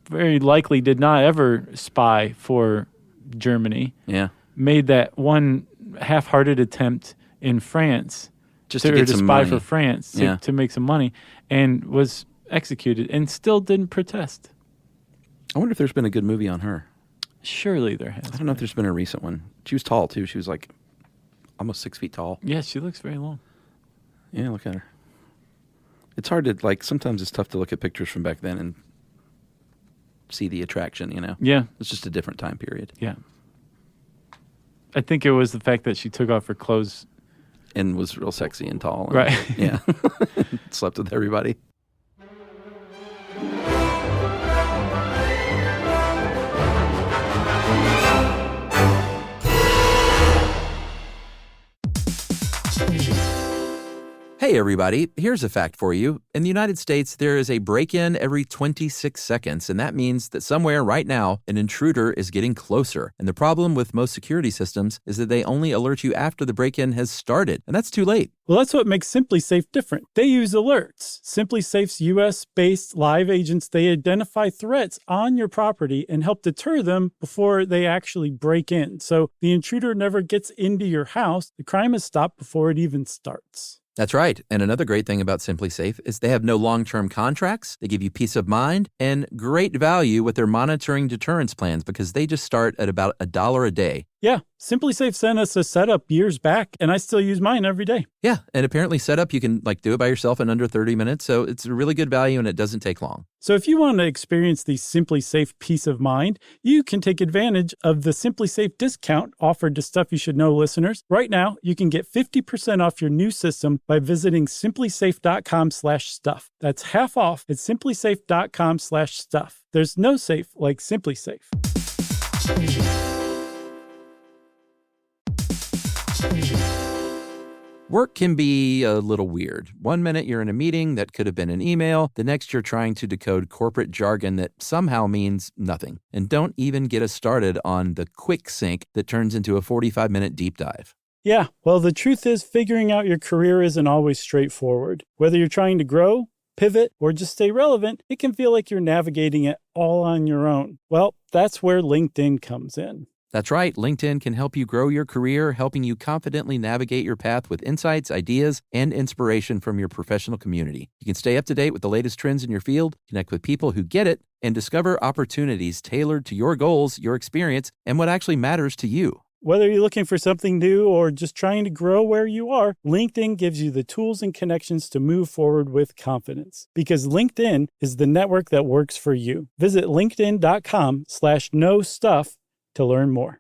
very likely did not ever spy for Germany. Yeah. Made that one half-hearted attempt in France just to get some money. Spy for France to make some money, and was executed and still didn't protest. I wonder if there's been a good movie on her. Surely there has. I don't know if there's been a recent one. She was tall, too. She was like almost 6 feet tall. Yeah, she looks very long. Yeah, look at her. It's hard to, like, sometimes it's tough to look at pictures from back then and see the attraction, you know? Yeah. It's just a different time period. Yeah. I think it was the fact that she took off her clothes. And was real sexy and tall. And, right. Yeah. Slept with everybody. Hey everybody, here's a fact for you. In the United States, there is a break-in every 26 seconds, and that means that somewhere right now, an intruder is getting closer. And the problem with most security systems is that they only alert you after the break-in has started, and that's too late. Well, that's what makes SimpliSafe different. They use alerts. SimpliSafe's US-based live agents, they identify threats on your property and help deter them before they actually break in. So the intruder never gets into your house. The crime is stopped before it even starts. That's right. And another great thing about SimpliSafe is they have no long-term contracts. They give you peace of mind and great value with their monitoring deterrence plans because they just start at about $1 a day. Yeah, SimpliSafe sent us a setup years back, and I still use mine every day. Yeah, and apparently setup, you can do it by yourself in under 30 minutes, so it's a really good value and it doesn't take long. So if you want to experience the SimpliSafe peace of mind, you can take advantage of the SimpliSafe discount offered to Stuff You Should Know listeners. Right now, you can get 50% off your new system by visiting simplisafe.com/stuff. That's half off at simplisafe.com/stuff. There's no safe like SimpliSafe. Work can be a little weird. One minute you're in a meeting that could have been an email. The next you're trying to decode corporate jargon that somehow means nothing. And don't even get us started on the quick sync that turns into a 45-minute deep dive. Yeah, well, the truth is figuring out your career isn't always straightforward. Whether you're trying to grow, pivot, or just stay relevant, it can feel like you're navigating it all on your own. Well, that's where LinkedIn comes in. That's right. LinkedIn can help you grow your career, helping you confidently navigate your path with insights, ideas, and inspiration from your professional community. You can stay up to date with the latest trends in your field, connect with people who get it, and discover opportunities tailored to your goals, your experience, and what actually matters to you. Whether you're looking for something new or just trying to grow where you are, LinkedIn gives you the tools and connections to move forward with confidence. Because LinkedIn is the network that works for you. Visit linkedin.com/knowstuff to learn more.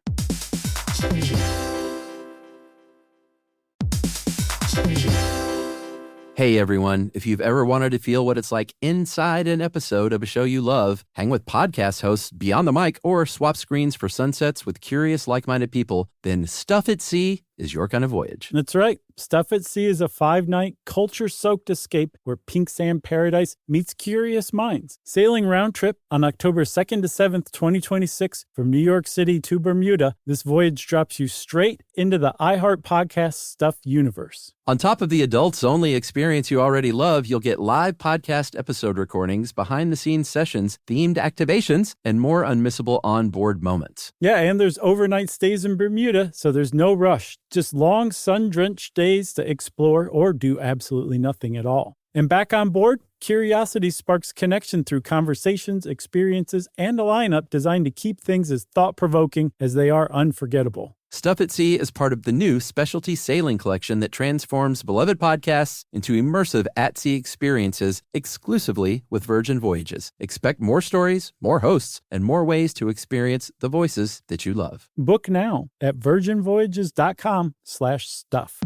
Hey everyone, if you've ever wanted to feel what it's like inside an episode of a show you love, hang with podcast hosts beyond the mic, or swap screens for sunsets with curious, like-minded people, then Stuff at Sea is your kind of voyage. That's right. Stuff at Sea is a 5-night, culture-soaked escape where pink sand paradise meets curious minds. Sailing round trip on October 2nd to 7th, 2026 from New York City to Bermuda, this voyage drops you straight into the iHeart Podcast Stuff universe. On top of the adults-only experience you already love, you'll get live podcast episode recordings, behind-the-scenes sessions, themed activations, and more unmissable onboard moments. Yeah, and there's overnight stays in Bermuda, so there's no rush. Just long, sun-drenched days to explore or do absolutely nothing at all. And back on board, curiosity sparks connection through conversations, experiences, and a lineup designed to keep things as thought-provoking as they are unforgettable. Stuff at Sea is part of the new specialty sailing collection that transforms beloved podcasts into immersive at-sea experiences exclusively with Virgin Voyages. Expect more stories, more hosts, and more ways to experience the voices that you love. Book now at virginvoyages.com/stuff.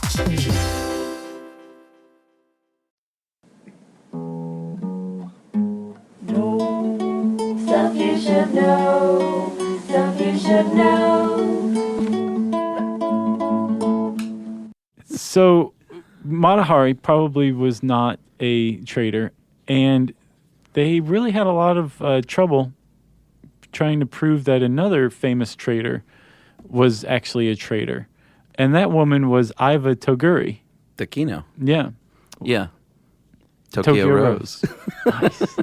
Stuff you should know. Stuff you should know. So, Matahari probably was not a traitor, and they really had a lot of trouble trying to prove that another famous traitor was actually a traitor. And that woman was Iva Toguri. Takino. Yeah. Yeah. Tokyo Rose. Nice.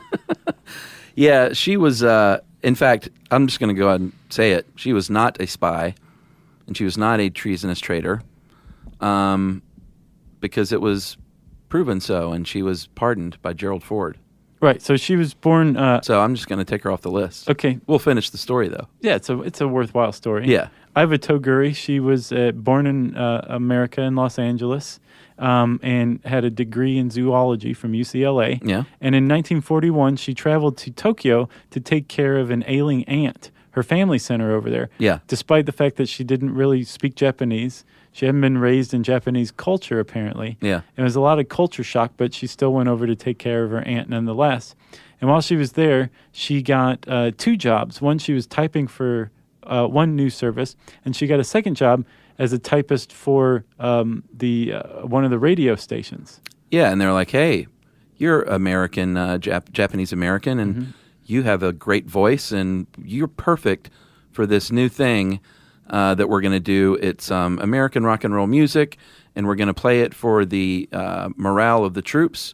Yeah, she was, in fact, I'm just going to go ahead and say it. She was not a spy, and she was not a treasonous traitor, because it was proven so, and she was pardoned by Gerald Ford. Right, so she was born... So I'm just going to take her off the list. Okay. We'll finish the story, though. Yeah, it's a worthwhile story. Yeah. Iva Toguri, she was born in America in Los Angeles, and had a degree in zoology from UCLA. Yeah. And in 1941, she traveled to Tokyo to take care of an ailing aunt. Her family sent her over there. Yeah. Despite the fact that she didn't really speak Japanese. She hadn't been raised in Japanese culture, apparently. Yeah. It was a lot of culture shock, but she still went over to take care of her aunt nonetheless. And while she was there, she got 2 jobs. One, she was typing for one news service, and she got a second job as a typist for one of the radio stations. Yeah, and they're like, hey, you're American, Japanese American, and you have a great voice, and you're perfect for this new thing that we're going to do. It's American rock and roll music, and we're going to play it for the morale of the troops.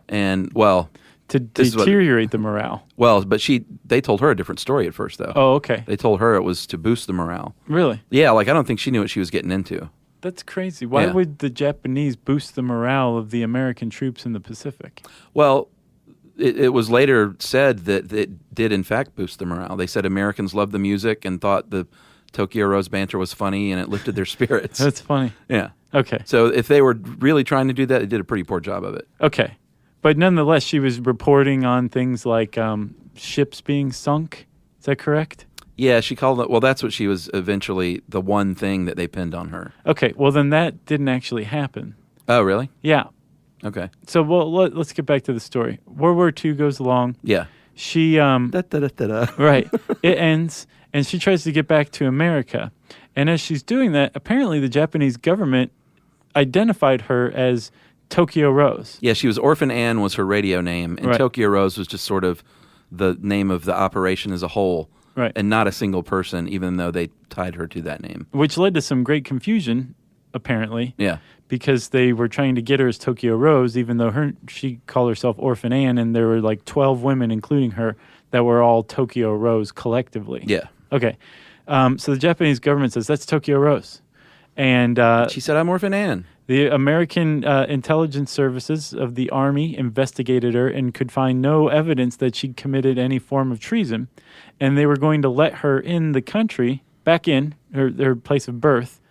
And, well... To deteriorate the morale. Well, but they told her a different story at first, though. Oh, okay. They told her it was to boost the morale. Really? Yeah, like I don't think she knew what she was getting into. That's crazy. Why Yeah. would the Japanese boost the morale of the American troops in the Pacific? Well, it was later said that it did, in fact, boost the morale. They said Americans loved the music and thought the Tokyo Rose banter was funny, and it lifted their spirits. That's funny. Yeah. Okay. So if they were really trying to do that, they did a pretty poor job of it. Okay. But nonetheless, she was reporting on things like ships being sunk. Is that correct? Yeah, she called it. Well, that's what she was eventually, the one thing that they pinned on her. Okay. Well, then that didn't actually happen. Oh, really? Yeah. Okay. So, let's get back to the story. World War II goes along. Yeah. She, Da-da-da-da-da. right. It ends, and she tries to get back to America. And as she's doing that, apparently the Japanese government identified her as Tokyo Rose. Yeah, she was Orphan Ann was her radio name, and Right. Tokyo Rose was just sort of the name of the operation as a whole, Right. and not a single person, even though they tied her to that name. Which led to some great confusion, apparently. Yeah. Because they were trying to get her as Tokyo Rose, even though she called herself Orphan Ann, and there were like 12 women, including her, that were all Tokyo Rose collectively. Yeah. Okay. So the Japanese government says, that's Tokyo Rose. And She said, I'm Orphan Ann. the American intelligence services of the Army investigated her and could find no evidence that she committed any form of treason. And they were going to let her in the country, back in her place of birth,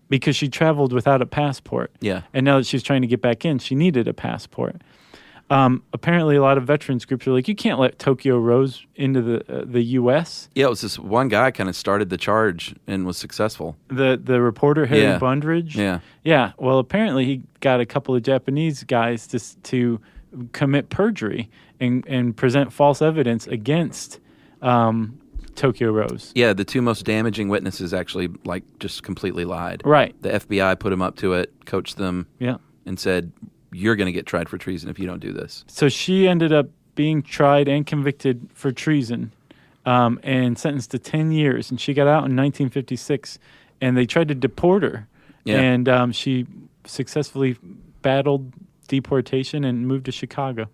because she traveled without a passport. Yeah. And now that she's trying to get back in, she needed a passport. Apparently, a lot of veterans groups are like, you can't let Tokyo Rose into the U.S. Yeah, it was this one guy kind of started the charge and was successful. The reporter, Harry Yeah. Bundridge. Yeah. Yeah. Well, apparently, he got a couple of Japanese guys to commit perjury and present false evidence against Tokyo Rose. Yeah, the two most damaging witnesses actually just completely lied. Right. The FBI put them up to it, coached them, Yeah. and said, you're going to get tried for treason if you don't do this. So she ended up being tried and convicted for treason and sentenced to 10 years. And she got out in 1956, and they tried to deport her. Yeah. And she successfully battled deportation and moved to Chicago.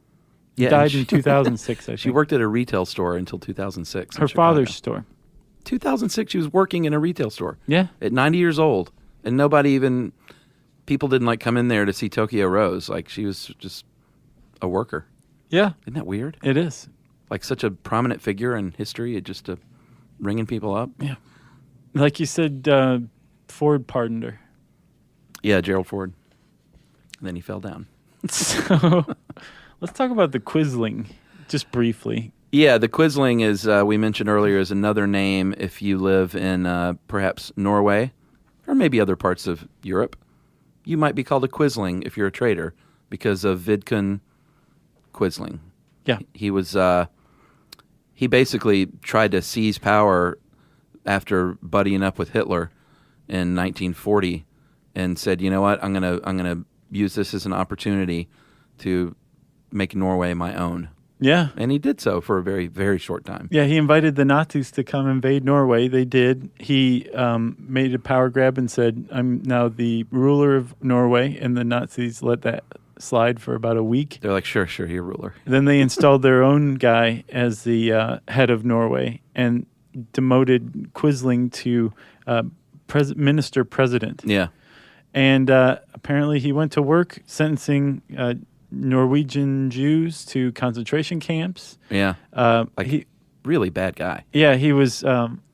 Yeah, Died and in 2006, I think. She worked at a retail store until 2006. in Her Chicago. father's store. 2006, she was working in a retail store. Yeah. At 90 years old. And people didn't come in there to see Tokyo Rose. She was just a worker. Yeah. Isn't that weird? It is. Such a prominent figure in history, just ringing people up. Yeah. Like you said, Ford pardoned her. Yeah, Gerald Ford. And then he fell down. So let's talk about the Quisling just briefly. Yeah, the Quisling is, we mentioned earlier, is another name if you live in perhaps Norway or maybe other parts of Europe. You might be called a Quisling if you're a traitor because of Vidkun Quisling. Yeah. He was he basically tried to seize power after buddying up with Hitler in 1940 and said, "You know what? I'm going to use this as an opportunity to make Norway my own." Yeah. And he did so for a very, very short time. Yeah, he invited the Nazis to come invade Norway. They did. He made a power grab and said, I'm now the ruler of Norway, and the Nazis let that slide for about a week. They're like, sure, you're ruler. Then they installed their own guy as the head of Norway and demoted Quisling to minister president. Yeah. And apparently he went to work sentencing Norwegian Jews to concentration camps. Yeah. He really bad guy. Yeah, he was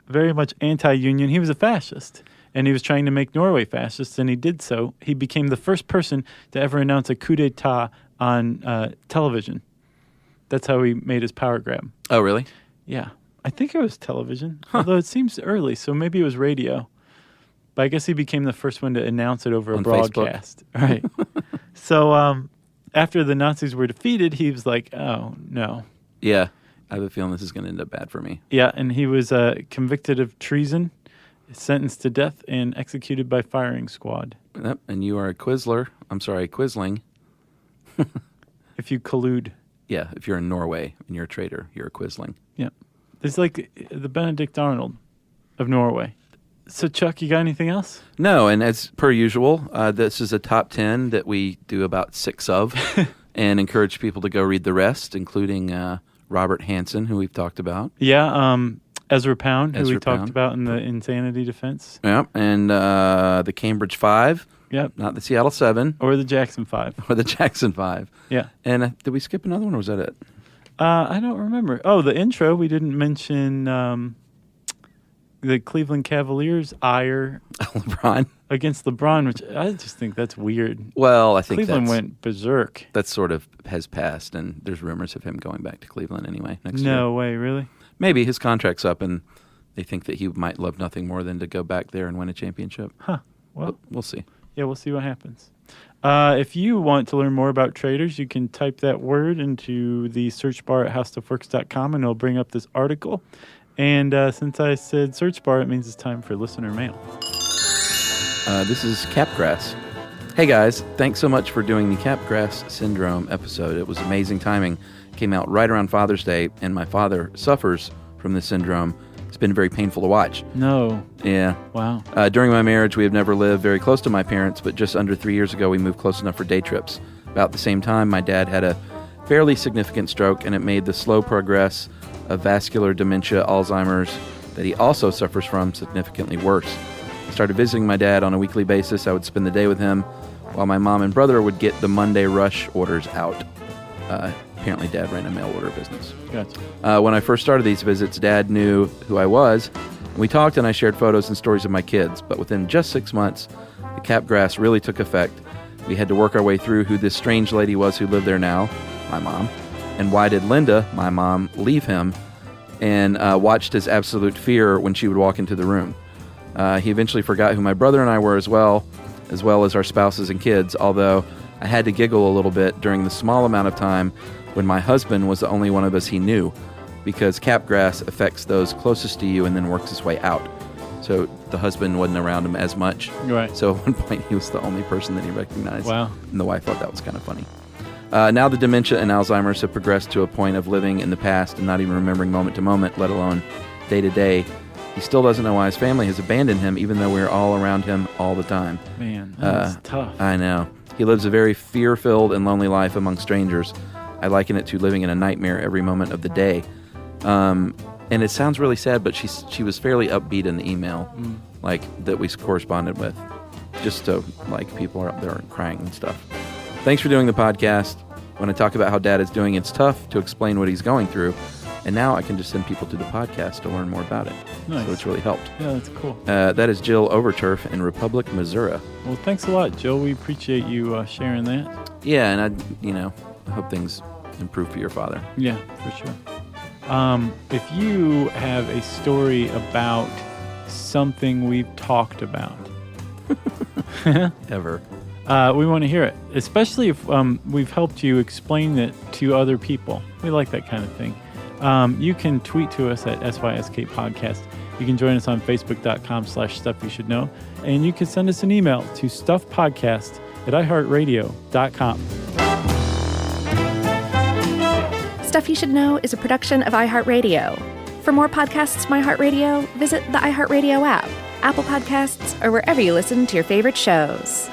very much anti-union. He was a fascist, and he was trying to make Norway fascist, and he did so. He became the first person to ever announce a coup d'etat on television. That's how he made his power grab. Oh, really? Yeah. I think it was television, although it seems early, so maybe it was radio. But I guess he became the first one to announce it over a On broadcast. Right. So after the Nazis were defeated, he was like, oh, no. Yeah. I have a feeling this is going to end up bad for me. Yeah, and he was convicted of treason, sentenced to death, and executed by firing squad. Yep. And you are a Quisling. If you collude. Yeah, if you're in Norway and you're a traitor, you're a Quisling. Yeah. It's like the Benedict Arnold of Norway. So, Chuck, you got anything else? No, and as per usual, this is a top 10 that we do about 6 of and encourage people to go read the rest, including Robert Hansen, who we've talked about. Yeah, Ezra Pound, who we talked Pound. about in the Insanity Defense. Yep, and the Cambridge 5. Yep. Not the Seattle 7. Or the Jackson 5. Or the Jackson 5. Yeah. And did we skip another one, or was that it? I don't remember. Oh, the intro, we didn't mention the Cleveland Cavaliers' ire LeBron. against LeBron, which I just think that's weird. Well, I think Cleveland went berserk. That sort of has passed, and there's rumors of him going back to Cleveland anyway next year. No way, really? Maybe his contract's up, and they think that he might love nothing more than to go back there and win a championship. Huh. Well, we'll see. Yeah, we'll see what happens. If you want to learn more about Traitors, you can type that word into the search bar at howstuffworks.com, and it'll bring up this article. And since I said search bar, it means it's time for listener mail. This is Capgrass. Hey guys, thanks so much for doing the Capgras Syndrome episode. It was amazing timing. It came out right around Father's Day, and my father suffers from this syndrome. It's been very painful to watch. No. Yeah. Wow. During my marriage, we have never lived very close to my parents, but just under 3 years ago, we moved close enough for day trips. About the same time, my dad had a fairly significant stroke, and it made the slow progress of vascular dementia, Alzheimer's, that he also suffers from, significantly worse. I started visiting my dad on a weekly basis. I would spend the day with him, while my mom and brother would get the Monday rush orders out. Apparently, Dad ran a mail order business. Gotcha. When I first started these visits, Dad knew who I was. We talked and I shared photos and stories of my kids. But within just 6 months, the Capgras really took effect. We had to work our way through who this strange lady was who lived there now, my mom, and why did Linda, my mom, leave him, and watched his absolute fear when she would walk into the room. He eventually forgot who my brother and I were as well as our spouses and kids, although I had to giggle a little bit during the small amount of time when my husband was the only one of us he knew, because Capgras affects those closest to you and then works its way out. So the husband wasn't around him as much. Right. So at one point he was the only person that he recognized. Wow. And the wife thought that was kind of funny. Now the dementia and Alzheimer's have progressed to a point of living in the past and not even remembering moment to moment, let alone day to day. He still doesn't know why his family has abandoned him, even though we're all around him all the time. Man, that's tough. I know. He lives a very fear-filled and lonely life among strangers. I liken it to living in a nightmare every moment of the day. And it sounds really sad, but she was fairly upbeat in the email, like that we corresponded with, just to like people are up there crying and stuff. Thanks for doing the podcast. When I talk about how Dad is doing, it's tough to explain what he's going through. And now I can just send people to the podcast to learn more about it. Nice. So it's really helped. Yeah, that's cool. That is Jill Overturf in Republic, Missouri. Well, thanks a lot, Jill. We appreciate you sharing that. Yeah, and I hope things improve for your father. Yeah, for sure. If you have a story about something we've talked about, Ever. we want to hear it, especially if we've helped you explain it to other people. We like that kind of thing. You can tweet to us at SYSK Podcast. You can join us on Facebook.com/StuffYouShouldKnow. And you can send us an email to StuffPodcast@iHeartRadio.com. Stuff You Should Know is a production of iHeartRadio. For more podcasts from iHeartRadio, visit the iHeartRadio app, Apple Podcasts, or wherever you listen to your favorite shows.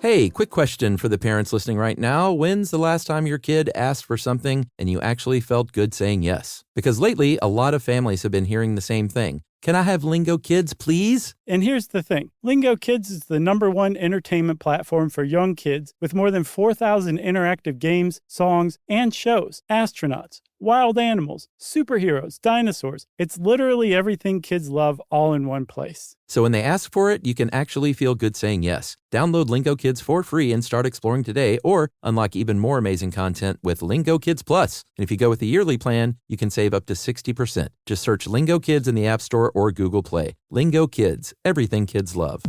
Hey, quick question for the parents listening right now. When's the last time your kid asked for something and you actually felt good saying yes? Because lately, a lot of families have been hearing the same thing. Can I have Lingo Kids, please? And here's the thing. Lingo Kids is the #1 entertainment platform for young kids with more than 4,000 interactive games, songs, and shows. Astronauts, wild animals, superheroes, dinosaurs. It's literally everything kids love all in one place. So when they ask for it, you can actually feel good saying yes. Download Lingo Kids for free and start exploring today, or unlock even more amazing content with Lingo Kids Plus. And if you go with the yearly plan, you can save up to 60%. Just search Lingo Kids in the App Store or Google Play. Lingo Kids, everything kids love.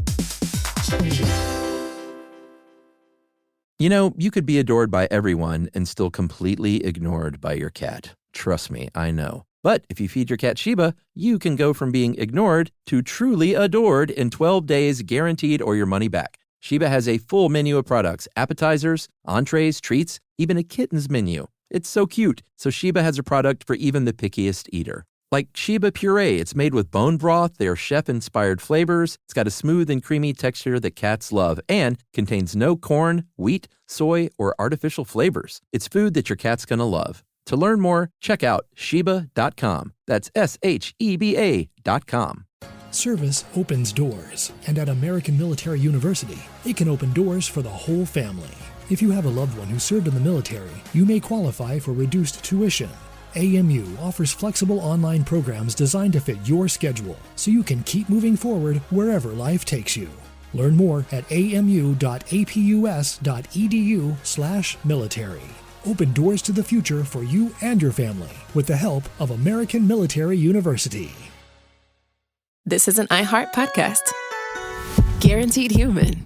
You know, you could be adored by everyone and still completely ignored by your cat. Trust me, I know. But if you feed your cat Sheba, you can go from being ignored to truly adored in 12 days, guaranteed, or your money back. Sheba has a full menu of products, appetizers, entrees, treats, even a kitten's menu. It's so cute, so Sheba has a product for even the pickiest eater. Like Sheba Puree, it's made with bone broth, they're chef-inspired flavors, it's got a smooth and creamy texture that cats love, and contains no corn, wheat, soy, or artificial flavors. It's food that your cat's gonna love. To learn more, check out Sheba.com. That's SHEBA.com. Service opens doors, and at American Military University, it can open doors for the whole family. If you have a loved one who served in the military, you may qualify for reduced tuition. AMU offers flexible online programs designed to fit your schedule, so you can keep moving forward wherever life takes you. Learn more at amu.apus.edu/military. Open doors to the future for you and your family with the help of American Military University. This is an iHeart podcast. Guaranteed human.